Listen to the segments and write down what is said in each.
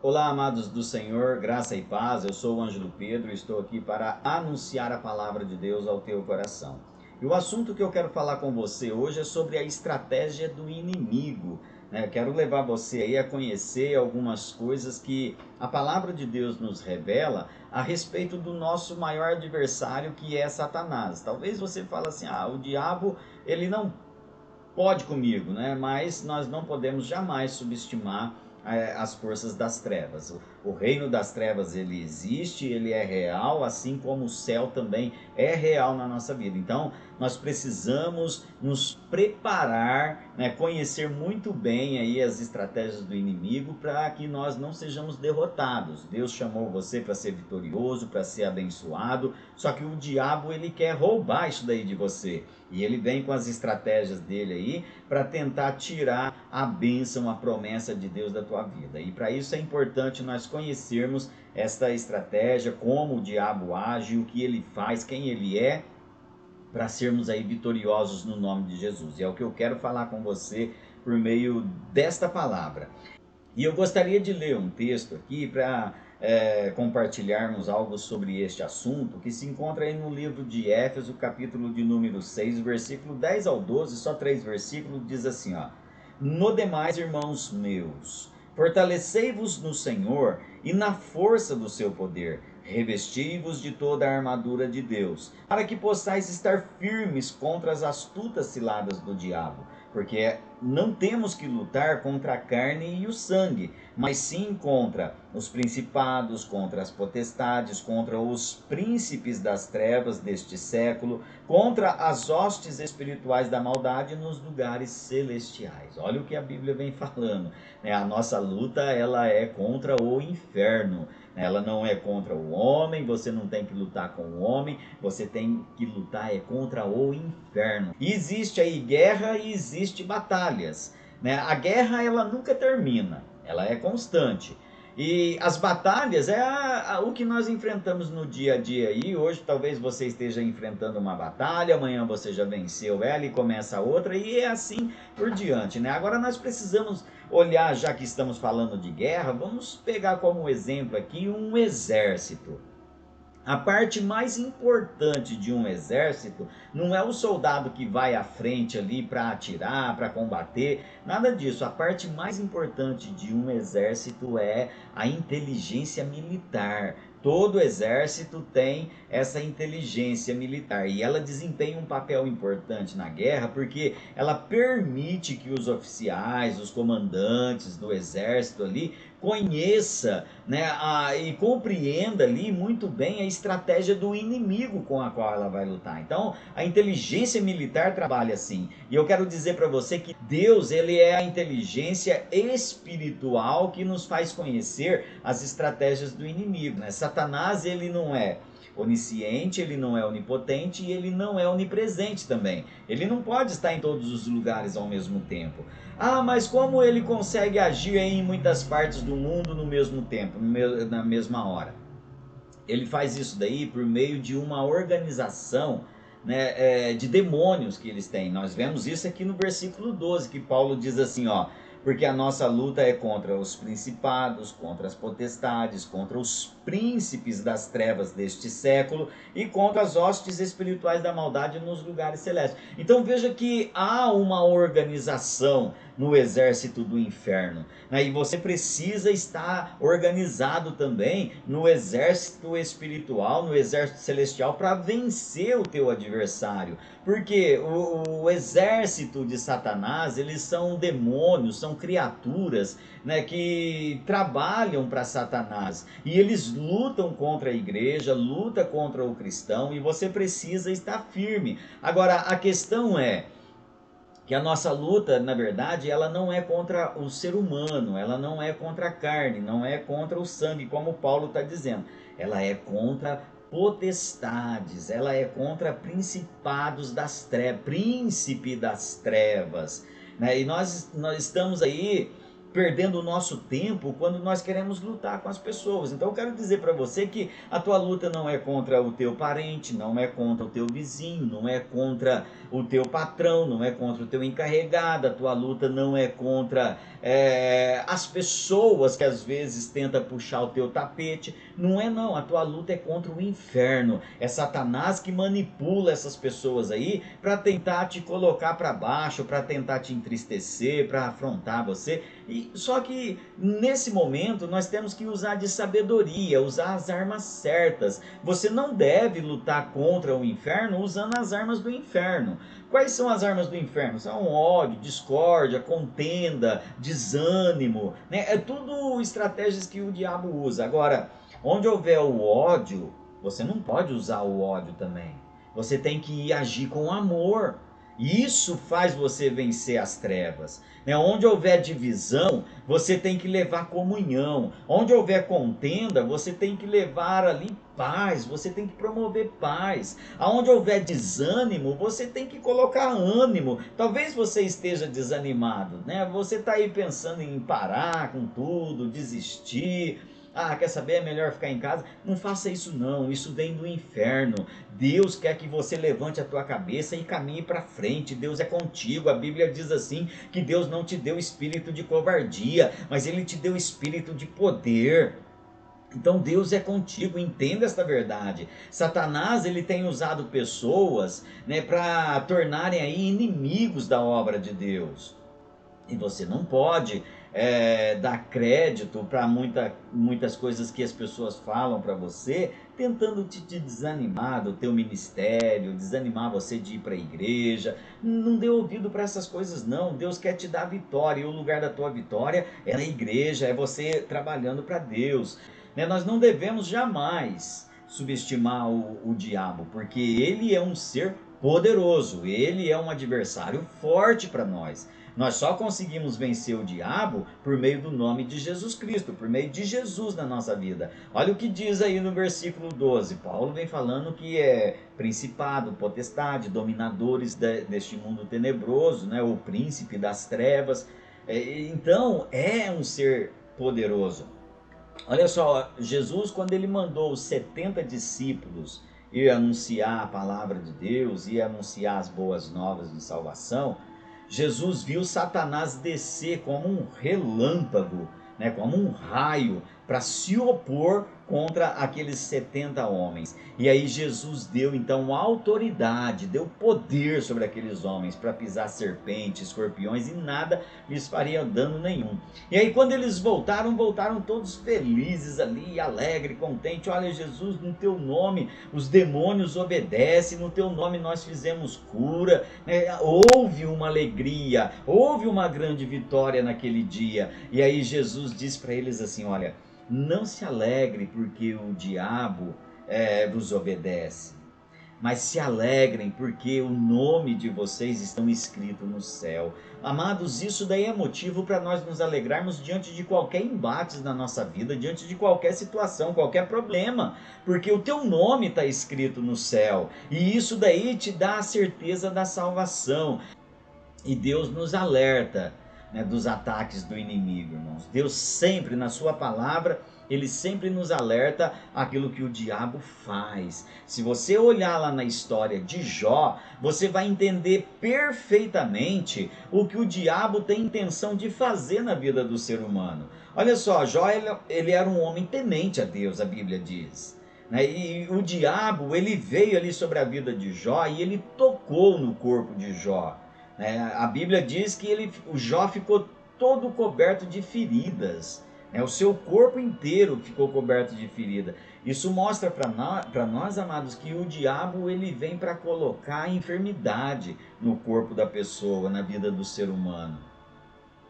Olá, amados do Senhor, graça e paz. Eu sou o Ângelo Pedro e estou aqui para anunciar a palavra de Deus ao teu coração. E o assunto que eu quero falar com você hoje é sobre a estratégia do inimigo. Eu quero levar você aí a conhecer algumas coisas que a palavra de Deus nos revela a respeito do nosso maior adversário, que é Satanás. Talvez você fale assim, o diabo ele não pode comigo, né? Mas nós não podemos jamais subestimar as forças das trevas. O reino das trevas ele existe, ele é real, assim como o céu também é real na nossa vida. Então nós precisamos nos preparar, né? Conhecer muito bem aí as estratégias do inimigo para que nós não sejamos derrotados. Deus chamou você para ser vitorioso, para ser abençoado, só que o diabo ele quer roubar isso daí de você. E ele vem com as estratégias dele aí para tentar tirar a bênção, a promessa de Deus da tua vida. E para isso é importante nós conhecermos esta estratégia, como o diabo age, o que ele faz, quem ele é, para sermos aí vitoriosos no nome de Jesus. E é o que eu quero falar com você por meio desta palavra. E eu gostaria de ler um texto aqui para compartilharmos algo sobre este assunto, que se encontra aí no livro de Éfeso, capítulo de número 6, versículo 10 ao 12, só 3 versículos, diz assim, ó: No demais, irmãos meus, fortalecei-vos no Senhor e na força do seu poder, revesti-vos de toda a armadura de Deus, para que possais estar firmes contra as astutas ciladas do diabo, porque não temos que lutar contra a carne e o sangue, mas sim contra os principados, contra as potestades, contra os príncipes das trevas deste século, contra as hostes espirituais da maldade nos lugares celestiais. Olha o que a Bíblia vem falando, né? A nossa luta ela é contra o inferno. Ela não é contra o homem, você não tem que lutar com o homem, você tem que lutar contra o inferno. E existe aí guerra e existe batalhas, né? A guerra ela nunca termina, ela é constante. E as batalhas é o que nós enfrentamos no dia a dia aí. Hoje talvez você esteja enfrentando uma batalha, amanhã você já venceu ela e começa outra, e é assim por diante, né? Agora nós precisamos olhar, já que estamos falando de guerra, vamos pegar como exemplo aqui um exército. A parte mais importante de um exército não é o soldado que vai à frente ali para atirar, para combater, nada disso. A parte mais importante de um exército é a inteligência militar. Todo exército tem essa inteligência militar e ela desempenha um papel importante na guerra porque ela permite que os oficiais, os comandantes do exército ali conheça, né, e compreenda ali muito bem a estratégia do inimigo com a qual ela vai lutar. Então, a inteligência militar trabalha assim. E eu quero dizer para você que Deus, ele é a inteligência espiritual que nos faz conhecer as estratégias do inimigo, né? Satanás, ele não é onisciente, ele não é onipotente e ele não é onipresente também. Ele não pode estar em todos os lugares ao mesmo tempo. Mas como ele consegue agir em muitas partes do mundo no mesmo tempo, na mesma hora? Ele faz isso daí por meio de uma organização, né, de demônios que eles têm. Nós vemos isso aqui no versículo 12, que Paulo diz assim, ó: porque a nossa luta é contra os principados, contra as potestades, contra os príncipes das trevas deste século e contra as hostes espirituais da maldade nos lugares celestes. Então veja que há uma organização no exército do inferno, né? E você precisa estar organizado também no exército espiritual, no exército celestial, para vencer o teu adversário. Porque o exército de Satanás, eles são demônios, são criaturas, né, que trabalham para Satanás. E eles lutam contra a igreja, lutam contra o cristão, e você precisa estar firme. Agora, a questão é que a nossa luta, na verdade, ela não é contra o ser humano, ela não é contra a carne, não é contra o sangue, como Paulo está dizendo. Ela é contra potestades, ela é contra principados das trevas, príncipe das trevas, né? E nós estamos aí perdendo o nosso tempo quando nós queremos lutar com as pessoas. Então eu quero dizer para você que a tua luta não é contra o teu parente, não é contra o teu vizinho, não é contra o teu patrão, não é contra o teu encarregado, a tua luta não é contra as pessoas que às vezes tentam puxar o teu tapete, não é não, a tua luta é contra o inferno, é Satanás que manipula essas pessoas aí para tentar te colocar para baixo, para tentar te entristecer, para afrontar você. E só que nesse momento nós temos que usar de sabedoria, usar as armas certas. Você não deve lutar contra o inferno usando as armas do inferno. Quais são as armas do inferno? São ódio, discórdia, contenda, desânimo, né? É tudo estratégias que o diabo usa. Agora, onde houver o ódio, você não pode usar o ódio também. Você tem que agir com amor. Isso faz você vencer as trevas. Né? Onde houver divisão, você tem que levar comunhão. Onde houver contenda, você tem que levar ali paz. Você tem que promover paz. Aonde houver desânimo, você tem que colocar ânimo. Talvez você esteja desanimado, né? Você está aí pensando em parar com tudo, desistir. Ah, quer saber? É melhor ficar em casa. Não faça isso não, isso vem do inferno. Deus quer que você levante a tua cabeça e caminhe para frente. Deus é contigo. A Bíblia diz assim, que Deus não te deu espírito de covardia, mas Ele te deu espírito de poder. Então Deus é contigo, entenda esta verdade. Satanás, ele tem usado pessoas, né, para tornarem aí inimigos da obra de Deus. E você não pode dar crédito para muitas coisas que as pessoas falam para você, tentando te desanimar do teu ministério, desanimar você de ir para a igreja. Não dê ouvido para essas coisas não. Deus quer te dar vitória, e o lugar da tua vitória é na igreja, é você trabalhando para Deus. Né? Nós não devemos jamais subestimar o diabo, porque ele é um ser poderoso, ele é um adversário forte para nós. Nós só conseguimos vencer o diabo por meio do nome de Jesus Cristo, por meio de Jesus na nossa vida. Olha o que diz aí no versículo 12. Paulo vem falando que é principado, potestade, dominadores deste mundo tenebroso, né? O príncipe das trevas. Então é um ser poderoso. Olha só, Jesus, quando ele mandou os 70 discípulos ir anunciar a palavra de Deus, ir anunciar as boas novas de salvação, Jesus viu Satanás descer como um relâmpago, né, como um raio, para se opor contra aqueles 70 homens. E aí Jesus deu então autoridade, deu poder sobre aqueles homens para pisar serpentes, escorpiões, e nada lhes faria dano nenhum. E aí quando eles voltaram todos felizes ali, alegre, contente. Olha, Jesus, no teu nome os demônios obedecem, no teu nome nós fizemos cura. Houve uma alegria, houve uma grande vitória naquele dia. E aí Jesus diz para eles assim, olha, não se alegre porque o diabo vos obedece, mas se alegrem porque o nome de vocês estão escrito no céu. Amados, isso daí é motivo para nós nos alegrarmos diante de qualquer embate na nossa vida, diante de qualquer situação, qualquer problema, porque o teu nome está escrito no céu, e isso daí te dá a certeza da salvação. E Deus nos alerta, né, dos ataques do inimigo, irmãos. Deus sempre, na sua palavra, ele sempre nos alerta aquilo que o diabo faz. Se você olhar lá na história de Jó, você vai entender perfeitamente o que o diabo tem intenção de fazer na vida do ser humano. Olha só, Jó, ele era um homem temente a Deus, a Bíblia diz. E o diabo, ele veio ali sobre a vida de Jó e ele tocou no corpo de Jó. A Bíblia diz que o Jó ficou todo coberto de feridas. O seu corpo inteiro ficou coberto de ferida. Isso mostra para nós, amados, que o diabo ele vem para colocar enfermidade no corpo da pessoa, na vida do ser humano.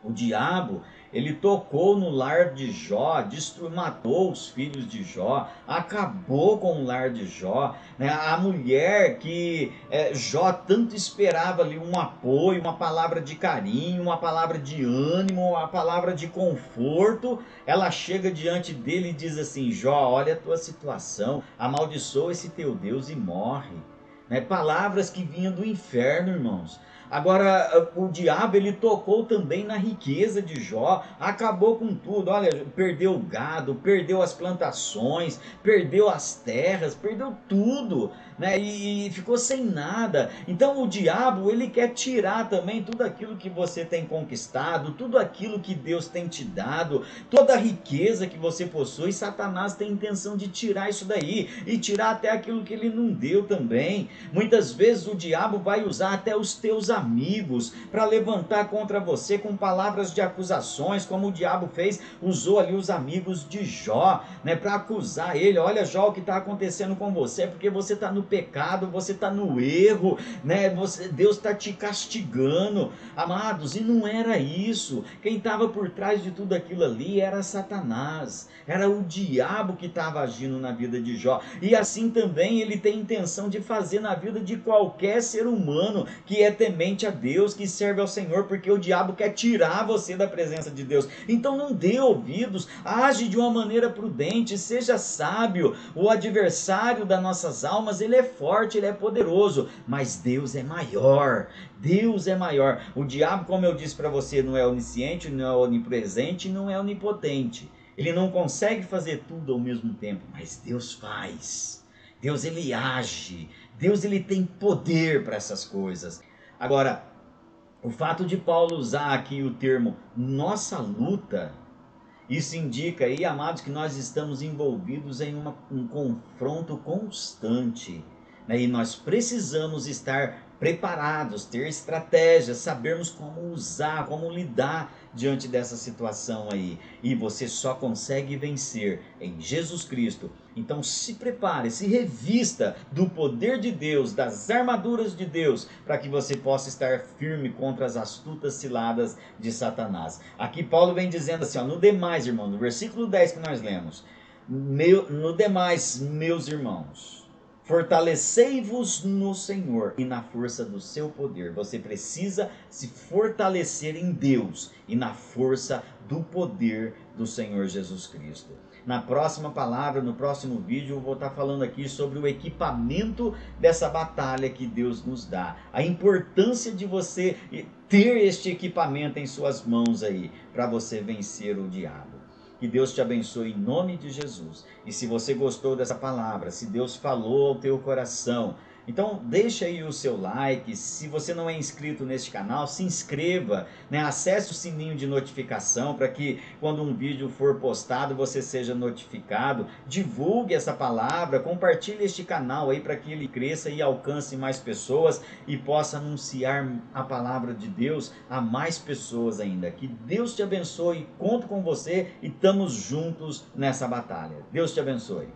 O diabo, ele tocou no lar de Jó, matou os filhos de Jó, acabou com o lar de Jó. A mulher que Jó tanto esperava ali um apoio, uma palavra de carinho, uma palavra de ânimo, uma palavra de conforto, ela chega diante dele e diz assim, Jó, olha a tua situação, amaldiçoa esse teu Deus e morre. Palavras que vinham do inferno, irmãos. Agora, o diabo, ele tocou também na riqueza de Jó, acabou com tudo. Olha, perdeu o gado, perdeu as plantações, perdeu as terras, perdeu tudo, né? E ficou sem nada. Então o diabo, ele quer tirar também tudo aquilo que você tem conquistado, tudo aquilo que Deus tem te dado, toda a riqueza que você possui. Satanás tem intenção de tirar isso daí e tirar até aquilo que ele não deu também. Muitas vezes o diabo vai usar até os teus amigos para levantar contra você com palavras de acusações, como o diabo fez, usou ali os amigos de Jó, né, para acusar ele. Olha, Jó, o que está acontecendo com você é porque você está no pecado, você está no erro, né? Deus está te castigando, amados. E não era isso. Quem estava por trás de tudo aquilo ali era Satanás, era o diabo que estava agindo na vida de Jó. E assim também ele tem intenção de fazer na vida de qualquer ser humano que é temente a Deus, que serve ao Senhor, porque o diabo quer tirar você da presença de Deus. Então não dê ouvidos, age de uma maneira prudente, seja sábio. O adversário das nossas almas, ele é forte, ele é poderoso, mas Deus é maior. Deus é maior. O diabo, como eu disse para você, não é onisciente, não é onipresente, não é onipotente. Ele não consegue fazer tudo ao mesmo tempo, mas Deus faz. Deus, ele age. Deus, ele tem poder para essas coisas. Agora, o fato de Paulo usar aqui o termo nossa luta, isso indica aí, amados, que nós estamos envolvidos em um confronto constante, né? E nós precisamos estar preparados, ter estratégias, sabermos como usar, como lidar diante dessa situação aí. E você só consegue vencer em Jesus Cristo. Então se prepare, se revista do poder de Deus, das armaduras de Deus, para que você possa estar firme contra as astutas ciladas de Satanás. Aqui Paulo vem dizendo assim, ó, no demais, irmão, no versículo 10 que nós lemos, no demais, meus irmãos, fortalecei-vos no Senhor e na força do seu poder. Você precisa se fortalecer em Deus e na força do poder do Senhor Jesus Cristo. Na próxima palavra, no próximo vídeo, eu vou estar falando aqui sobre o equipamento dessa batalha que Deus nos dá. A importância de você ter este equipamento em suas mãos aí, para você vencer o diabo. Que Deus te abençoe em nome de Jesus. E se você gostou dessa palavra, se Deus falou ao teu coração, então deixa aí o seu like. Se você não é inscrito neste canal, se inscreva, né? Acesse o sininho de notificação para que quando um vídeo for postado você seja notificado. Divulgue essa palavra, compartilhe este canal aí para que ele cresça e alcance mais pessoas e possa anunciar a palavra de Deus a mais pessoas ainda. Que Deus te abençoe, conto com você e estamos juntos nessa batalha. Deus te abençoe.